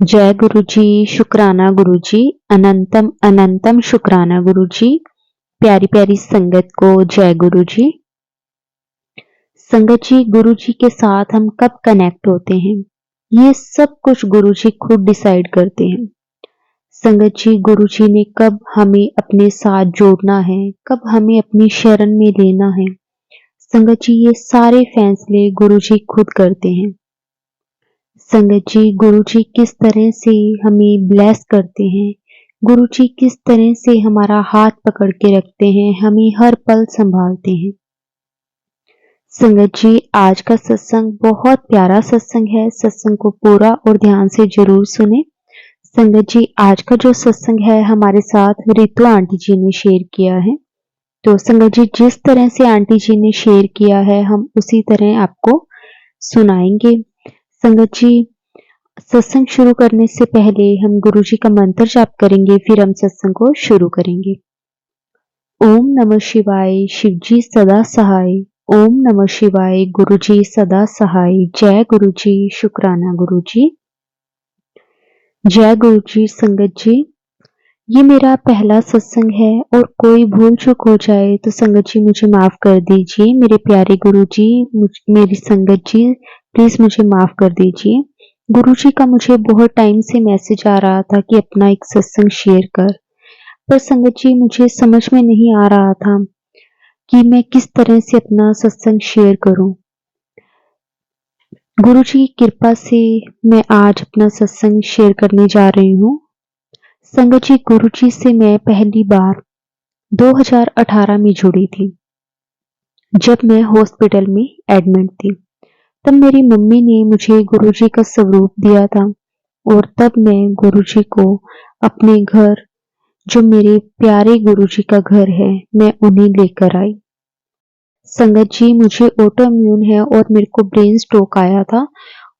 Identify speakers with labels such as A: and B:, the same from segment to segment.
A: जय गुरु जी, शुक्राना गुरु जी, अनंतम अनंतम शुक्राना गुरु जी। प्यारी प्यारी संगत को जय गुरु जी। संगत जी, गुरु जी के साथ हम कब कनेक्ट होते हैं, ये सब कुछ गुरु जी खुद डिसाइड करते हैं। संगत जी, गुरु जी ने कब हमें अपने साथ जोड़ना है, कब हमें अपनी शरण में लेना है, संगत जी ये सारे फैसले गुरु जी खुद करते हैं। संगत जी, गुरु जी किस तरह से हमें ब्लेस करते हैं, गुरु जी किस तरह से हमारा हाथ पकड़ के रखते हैं, हमें हर पल संभालते हैं। संगत जी, आज का सत्संग बहुत प्यारा सत्संग है। सत्संग को पूरा और ध्यान से जरूर सुने। संगत जी, आज का जो सत्संग है हमारे साथ रितु आंटी जी ने शेयर किया है। तो संगत जी, जिस तरह से आंटी जी ने शेयर किया है हम उसी तरह आपको सुनाएंगे। संगत जी, सत्संग शुरू करने से पहले हम गुरु जी का मंत्र जाप करेंगे, फिर हम सत्संग को शुरू करेंगे। ओम नमः शिवाय, शिव जी सदा सहाय। ओम नमः शिवाय, गुरु जी सदा सहाय। जय गुरु जी, शुक्राना गुरु जी। जय गुरु जी। संगत जी, ये मेरा पहला सत्संग है और कोई भूल चूक हो जाए तो संगत जी मुझे माफ कर दीजिए। मेरे प्यारे गुरु जी, मेरी संगत जी, प्लीज मुझे माफ कर दीजिए। गुरु जी का मुझे बहुत टाइम से मैसेज आ रहा था कि अपना एक सत्संग शेयर कर, पर संगत जी मुझे समझ में नहीं आ रहा था कि मैं किस तरह से अपना सत्संग शेयर करूं। गुरु जी की कृपा से मैं आज अपना सत्संग शेयर करने जा रही हूँ। संगत जी, गुरु जी से मैं पहली बार 2018 में जुड़ी थी, जब मैं हॉस्पिटल में एडमिट थी। तब मेरी मम्मी ने मुझे गुरु जी का स्वरूप दिया था और तब मैं गुरु जी को अपने घर, जो मेरे प्यारे गुरु जी का घर है, मैं उन्हें लेकर आई। संगत जी, मुझे ऑटो इम्यून है और मेरे को ब्रेन स्ट्रोक आया था।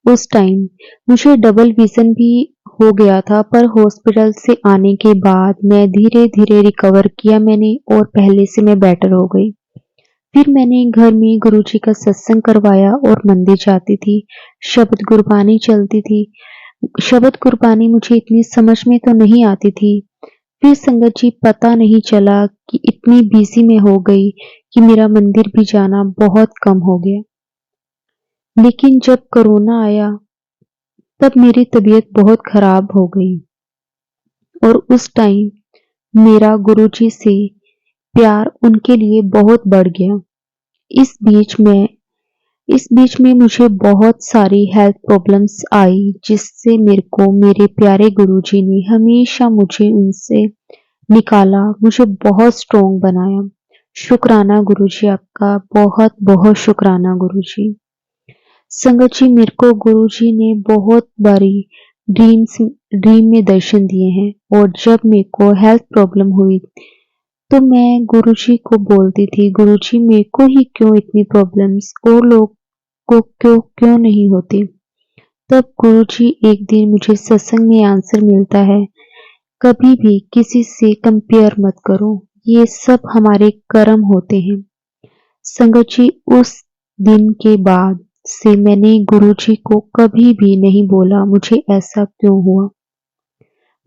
A: उस टाइम मुझे डबल विजन भी हो गया था, पर हॉस्पिटल से आने के बाद मैं धीरे धीरे रिकवर किया मैंने और पहले से मैं बेटर हो गई। फिर मैंने घर में गुरु जी का सत्संग करवाया और मंदिर जाती थी, शब्द गुरबानी चलती थी। शब्द गुरबानी मुझे इतनी समझ में तो नहीं आती थी। फिर संगत जी, पता नहीं चला कि इतनी बिजी में हो गई कि मेरा मंदिर भी जाना बहुत कम हो गया। लेकिन जब कोरोना आया तब मेरी तबीयत बहुत खराब हो गई और उस टाइम मेरा गुरुजी से प्यार उनके लिए बहुत बढ़ गया। इस बीच में मुझे बहुत सारी हेल्थ प्रॉब्लम्स आई, जिससे मेरे को मेरे प्यारे गुरुजी ने हमेशा मुझे उनसे निकाला, मुझे बहुत स्ट्रॉन्ग बनाया। शुक्राना गुरुजी, आपका बहुत बहुत शुक्राना गुरुजी। संगत जी, मेरे को गुरुजी ने बहुत बारी ड्रीम में दर्शन दिए हैं और जब मेरे को हेल्थ प्रॉब्लम हुई तो मैं गुरुजी को बोलती थी, गुरुजी मेरे को ही क्यों इतनी प्रॉब्लम्स, और लोग को क्यों क्यों नहीं होती। तब गुरुजी एक दिन मुझे सत्संग में आंसर मिलता है, कभी भी किसी से कंपेयर मत करो, ये सब हमारे कर्म होते हैं। संगत जी, उस दिन के बाद से मैंने गुरुजी को कभी भी नहीं बोला मुझे ऐसा क्यों हुआ।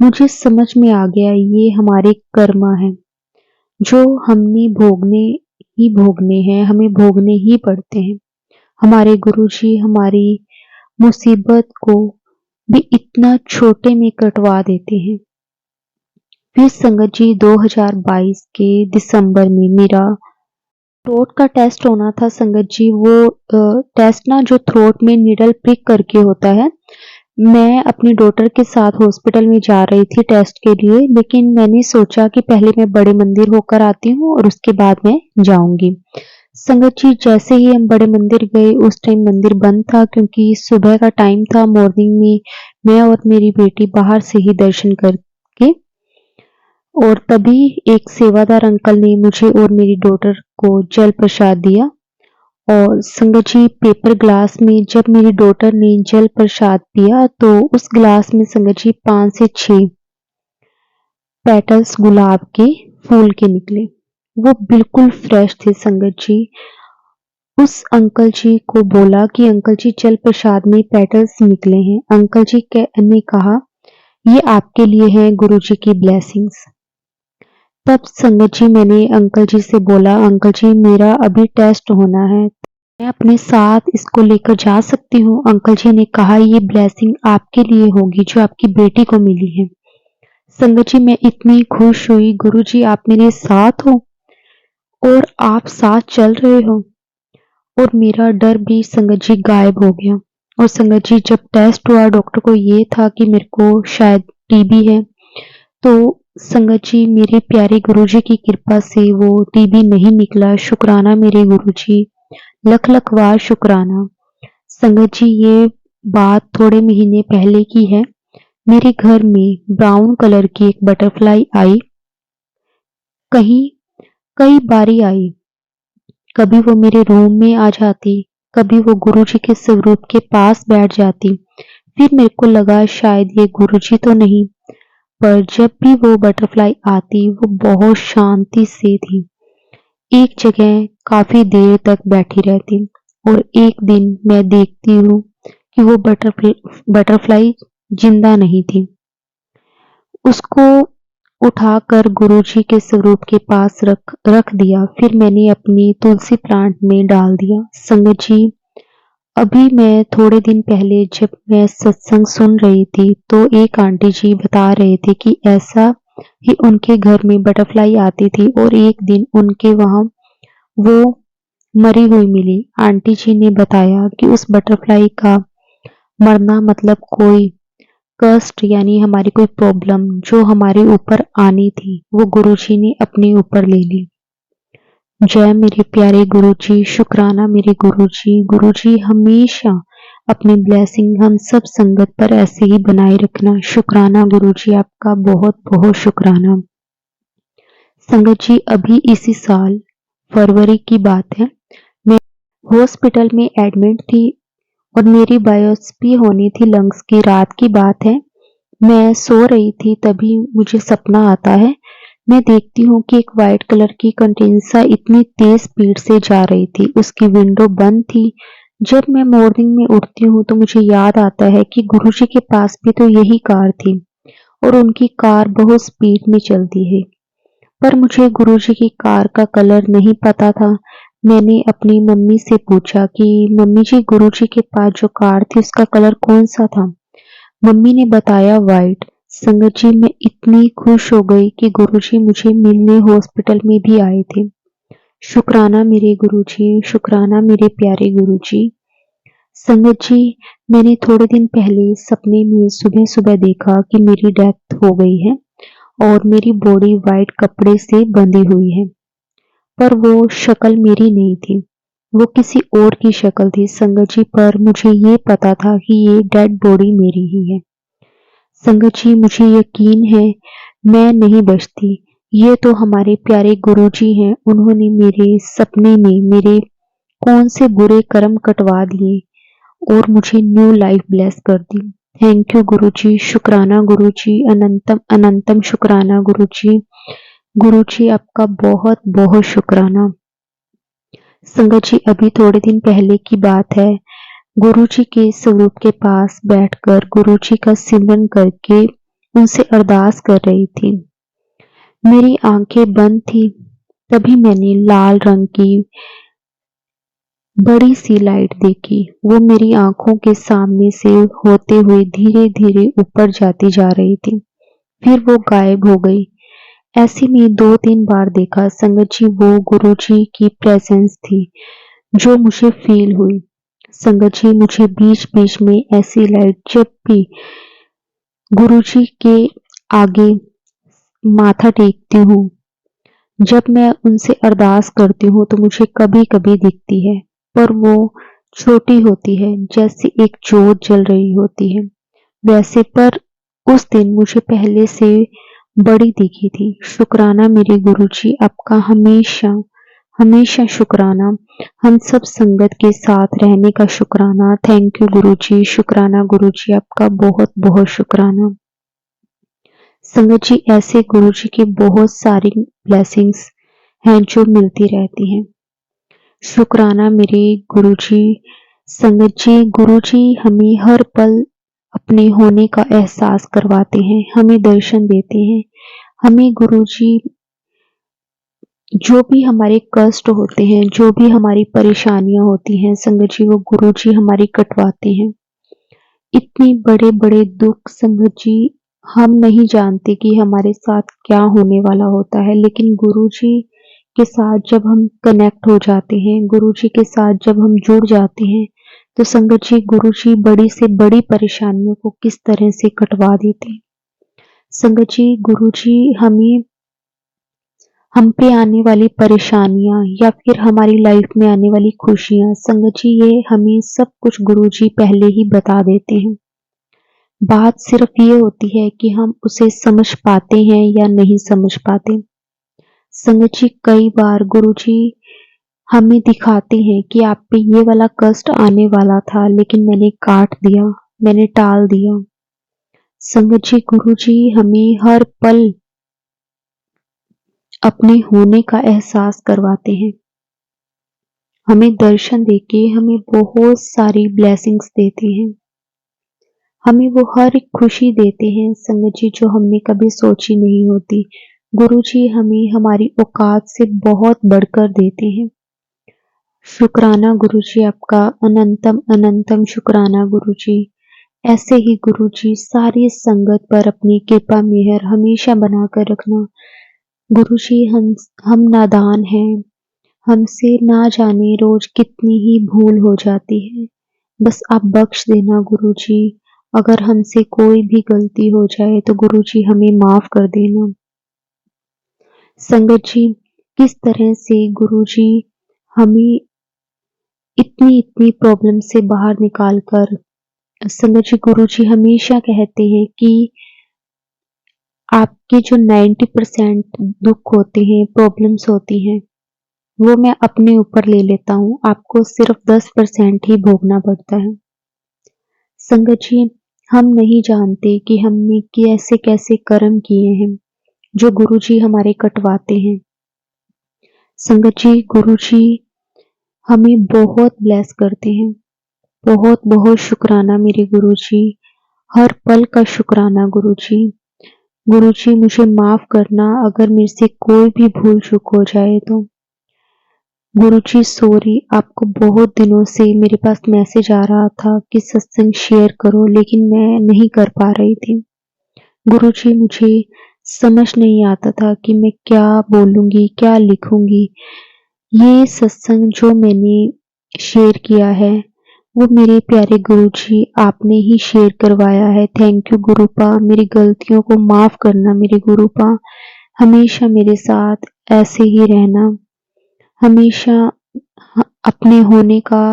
A: मुझे समझ में आ गया ये हमारे कर्म हैं, जो हमने भोगने हैं, हमें भोगने ही पड़ते हैं। हमारे गुरुजी हमारी मुसीबत को भी इतना छोटे में कटवा देते हैं। फिर संगत जी, 2022 के दिसंबर में मेरा थ्रोट का टेस्ट होना था। संगत जी, वो टेस्ट ना जो थ्रोट में निडल प्रिक करके होता है, मैं अपनी डॉटर के साथ हॉस्पिटल में जा रही थी टेस्ट के लिए, लेकिन मैंने सोचा कि पहले मैं बड़े मंदिर होकर आती हूँ और उसके बाद मैं जाऊंगी। संगत जी, जैसे ही हम बड़े मंदिर गए उस टाइम मंदिर बंद था, क्योंकि सुबह का टाइम था। मॉर्निंग में मैं और मेरी बेटी बाहर से ही दर्शन करके, और तभी एक सेवादार अंकल ने मुझे और मेरी डॉटर को जल प्रसाद दिया। और संगत जी, पेपर ग्लास में जब मेरी डॉटर ने जल प्रसाद पिया तो उस ग्लास में संगत जी 5 से 6 पेटल्स गुलाब के फूल के निकले। वो बिल्कुल फ्रेश थे। संगत जी, उस अंकल जी को बोला कि अंकल जी, जल प्रसाद में पेटल्स निकले हैं। अंकल जी ने कहा ये आपके लिए है गुरुजी की ब्लेसिंग्स। तब संगत जी मैंने अंकल जी से बोला, अंकल जी मेरा अभी टेस्ट होना है, मैं अपने साथ इसको लेकर जा सकती हूँ? अंकल जी ने कहा ये ब्लेसिंग आपके लिए होगी जो आपकी बेटी को मिली है। संगत जी मैं इतनी खुश हुई, गुरुजी आप मेरे साथ हो और आप साथ चल रहे हो, और मेरा डर भी संगत जी गायब हो गया। और संगत जी जब टेस्ट हुआ डॉक्टर को ये था कि मेरे को शायद टीबी है, तो संगत जी मेरे प्यारे गुरुजी की कृपा से वो टीबी नहीं निकला। शुक्राना मेरे गुरुजी, लख लख बार शुक्राना। संगत जी ये बात थोड़े महीने पहले की है। मेरे घर में ब्राउन कलर की एक बटरफ्लाई आई, कहीं कई बारी आई। कभी वो मेरे रूम में आ जाती, कभी वो गुरुजी के स्वरूप के पास बैठ जाती। फिर मेरे को लगा शायद ये गुरुजी तो नहीं, पर जब भी वो बटरफ्लाई आती वो बहुत शांति से थी, एक जगह काफी देर तक बैठी रहती। और एक दिन मैं देखती हूँ कि वो बटरफ्लाई जिंदा नहीं थी। उसको उठाकर गुरुजी के स्वरूप के पास रख दिया। फिर मैंने अपनी तुलसी प्लांट में डाल दिया। संगत जी अभी मैं थोड़े दिन पहले जब मैं सत्संग सुन रही थी तो एक आंटी जी बता रहे थे कि ऐसा ही उनके घर में बटरफ्लाई आती थी और एक दिन उनके वहां वो मरी हुई मिली। आंटी जी ने बताया कि उस बटरफ्लाई का मरना मतलब कोई कष्ट यानी हमारी कोई प्रॉब्लम जो हमारे ऊपर आनी थी वो गुरुजी ने अपने ऊपर ले ली। जय मेरे प्यारे गुरुजी, शुक्राना मेरे गुरुजी। गुरुजी हमेशा अपनी ब्लेसिंग हम सब संगत पर ऐसे ही बनाए रखना। शुक्राना गुरुजी, आपका बहुत बहुत शुक्राना। संगत जी अभी इसी साल फरवरी की बात है, मैं हॉस्पिटल में एडमिट थी और मेरी बायोप्सी होनी थी लंग्स की। रात की बात है, मैं सो रही थी तभी मुझे सपना आता है। मैं देखती हूँ कि एक वाइट कलर की कंटेनर इतनी तेज स्पीड से जा रही थी, उसकी विंडो बंद थी। जब मैं मॉर्निंग में उठती हूँ तो मुझे याद आता है कि गुरुजी के पास भी तो यही कार थी और उनकी कार बहुत स्पीड में चलती है, पर मुझे गुरुजी की कार का कलर नहीं पता था। मैंने अपनी मम्मी से पूछा कि मम्मी जी गुरुजी के पास जो कार थी उसका कलर कौन सा था? मम्मी ने बताया व्हाइट। संगत जी मैं इतनी खुश हो गई कि गुरुजी मुझे मिलने हॉस्पिटल में भी आए थे। शुक्राना मेरे गुरुजी, शुक्राना मेरे प्यारे गुरुजी। संगत जी मैंने थोड़े दिन पहले सपने में सुबह सुबह देखा कि मेरी डेथ हो गई है और मेरी बॉडी व्हाइट कपड़े से बंधी हुई है, पर वो शक्ल मेरी नहीं थी, वो किसी और की शक्ल थी संगत जी। पर मुझे ये पता था कि ये डेड बॉडी मेरी ही है। संगत जी मुझे यकीन है मैं नहीं बचती, ये तो हमारे प्यारे गुरुजी हैं। उन्होंने मेरे सपने में मेरे कौन से बुरे कर्म कटवा दिए और मुझे न्यू लाइफ ब्लेस कर दी। थैंक यू गुरुजी, शुक्राना गुरुजी, अनंतम अनंतम शुक्राना गुरुजी। गुरुजी आपका बहुत बहुत शुक्राना। संगत जी अभी थोड़े दिन पहले की बात है, गुरुजी के स्वरूप के पास बैठकर गुरुजी का सिमरन करके उनसे अरदास कर रही थी। मेरी आंखें बंद थी, तभी मैंने लाल रंग की बड़ी सी लाइट देखी। वो मेरी आंखों के सामने से होते हुए धीरे धीरे ऊपर जाती जा रही थी, फिर वो गायब हो गई। ऐसे में 2-3 बार देखा संगत जी, वो गुरुजी की प्रेजेंस थी जो मुझे फील हुई। संगत जी मुझे बीच बीच में ऐसी लाइट जब भी गुरुजी के आगे माथा टेकती हूँ, जब मैं उनसे अरदास करती हूँ तो मुझे कभी कभी दिखती है, पर वो छोटी होती है जैसे एक जोत जल रही होती है वैसे। पर उस दिन मुझे पहले से बड़ी दिखी थी। शुक्राना मेरे गुरुजी, आपका हमेशा हमेशा शुक्राना। हम सब संगत के साथ रहने का शुक्राना। थैंक यू गुरुजी, शुक्राना गुरुजी, आपका बहुत बहुत शुक्राना। संगत जी ऐसे गुरुजी की बहुत सारी ब्लेसिंग्स हैं जो मिलती रहती हैं। शुक्राना मेरे गुरुजी। संगत जी गुरुजी हमें हर पल अपने होने का एहसास करवाते हैं, हमें दर्शन देते हैं। हमें गुरुजी जो भी हमारे कष्ट होते हैं, जो भी हमारी परेशानियां होती हैं, संगत जी वो गुरुजी हमारी कटवाते हैं। इतने बड़े-बड़े दुख संगत जी हम नहीं जानते कि हमारे साथ क्या होने वाला होता है, लेकिन गुरुजी के साथ जब हम कनेक्ट हो जाते हैं, गुरुजी के साथ जब हम जुड़ जाते हैं, तो संगत जी गुरुजी बड़ी से बड़ी परेशानियों को किस तरह से कटवा देते हैं। संगत जी गुरुजी हम पे आने वाली परेशानियां या फिर हमारी लाइफ में आने वाली खुशियां, संगत जी ये हमें सब कुछ गुरुजी पहले ही बता देते हैं। बात सिर्फ ये होती है कि हम उसे समझ पाते हैं या नहीं समझ पाते। संगत जी कई बार गुरुजी हमें दिखाते हैं कि आप पे ये वाला कष्ट आने वाला था, लेकिन मैंने काट दिया, मैंने टाल दिया। संगत जी गुरुजी हमें हर पल अपने होने का एहसास करवाते हैं। हमें दर्शन देके हमें बहुत सारी ब्लेसिंग्स देते हैं। हमें वो हर एक खुशी देते हैं संगत जी जो हमने कभी सोची नहीं होती। गुरुजी हमें हमारी औकात से बहुत बढ़कर देते हैं। शुक्राना गुरुजी आपका, अनंतम अनंतम शुक्राना गुरुजी। ऐसे ही गुरुजी सारी संगत पर अपनी कृपा मेहर हमेशा बनाकर रखना। गुरुजी हम नादान हैं, हमसे ना जाने रोज कितनी ही भूल हो जाती है। बस आप बख्श देना गुरुजी। अगर हमसे कोई भी गलती हो जाए तो गुरुजी हमें माफ कर देना। संगत जी किस तरह से गुरुजी हमें इतनी इतनी प्रॉब्लम से बाहर निकाल कर, संगत जी गुरुजी हमेशा कहते हैं कि आपके जो 90% दुख होते हैं, प्रॉब्लम्स होती हैं, वो मैं अपने ऊपर ले लेता हूँ, आपको सिर्फ 10% ही भोगना पड़ता है। संगत जी हम नहीं जानते कि हमने कैसे कैसे कर्म किए हैं जो गुरुजी हमारे कटवाते हैं। संगत जी गुरुजी हमें बहुत ब्लेस करते हैं। बहुत बहुत शुक्राना मेरे गुरुजी, हर पल का शुक्राना गुरुजी। गुरुजी मुझे माफ करना अगर मेरे से कोई भी भूल चूक हो जाए तो। गुरुजी सॉरी, आपको बहुत दिनों से मेरे पास मैसेज आ रहा था कि सत्संग शेयर करो, लेकिन मैं नहीं कर पा रही थी। गुरुजी मुझे समझ नहीं आता था कि मैं क्या बोलूंगी, क्या लिखूंगी। ये सत्संग जो मैंने शेयर किया है वो मेरे प्यारे गुरुजी आपने ही शेयर करवाया है। थैंक यू गुरुपा, मेरी गलतियों को माफ करना मेरे गुरुपा। हमेशा मेरे साथ ऐसे ही रहना, हमेशा अपने होने का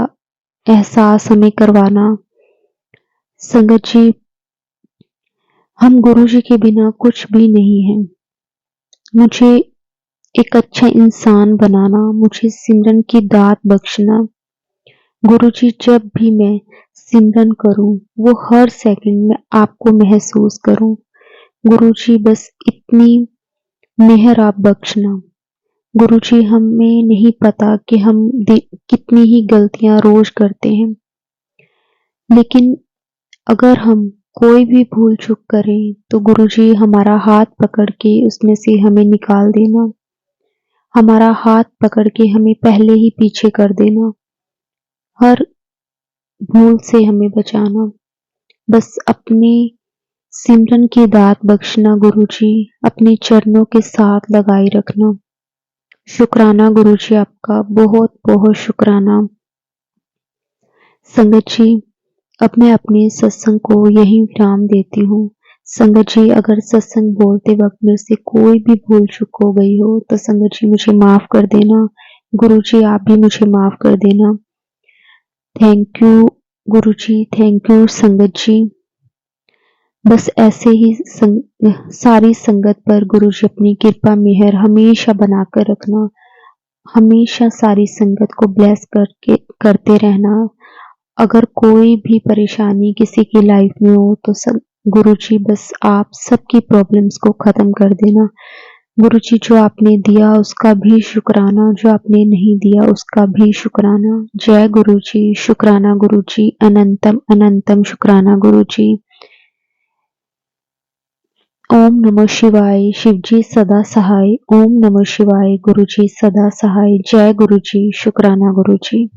A: एहसास हमें करवाना। संगत जी हम गुरुजी के बिना कुछ भी नहीं है। मुझे एक अच्छा इंसान बनाना, मुझे सिमरन की दात बख्शना। गुरुजी जब भी मैं सिमरन करूं, वो हर सेकंड में आपको महसूस करूं। गुरुजी बस इतनी मेहर आप बख्शना। गुरुजी हमें नहीं पता कि हम कितनी ही गलतियां रोज करते हैं, लेकिन अगर हम कोई भी भूल चूक करें तो गुरुजी हमारा हाथ पकड़ के उसमें से हमें निकाल देना, हमारा हाथ पकड़ के हमें पहले ही पीछे कर देना, हर भूल से हमें बचाना। बस अपने सिमरन की दात बख्शना गुरुजी, अपने चरणों के साथ लगाए रखना। शुक्राना गुरुजी आपका, बहुत बहुत शुक्राना। संगत जी अब मैं अपने सत्संग को यहीं विराम देती हूँ। संगत जी अगर सत्संग बोलते वक्त मेरे से कोई भी भूल चूक हो गई हो तो संगत जी मुझे माफ कर देना। गुरुजी आप भी मुझे माफ कर देना। Thank you Guruji, thank you संगत जी। बस ऐसे ही सारी संगत पर गुरुजी अपनी कृपा मेहर हमेशा बनाकर रखना, हमेशा सारी संगत को ब्लेस करते रहना। अगर कोई भी परेशानी किसी की लाइफ में हो तो सब गुरुजी बस आप सबकी प्रॉब्लम्स को खत्म कर देना। गुरुजी जो आपने दिया उसका भी शुक्राना, जो आपने नहीं दिया उसका भी शुक्राना। जय गुरुजी, शुक्राना गुरुजी, अनंतम अनंतम शुक्राना गुरुजी। ओम नमः शिवाय, शिवजी सदा सहाय। ओम नमः शिवाय, गुरुजी सदा सहाय। जय गुरुजी, शुक्राना गुरुजी।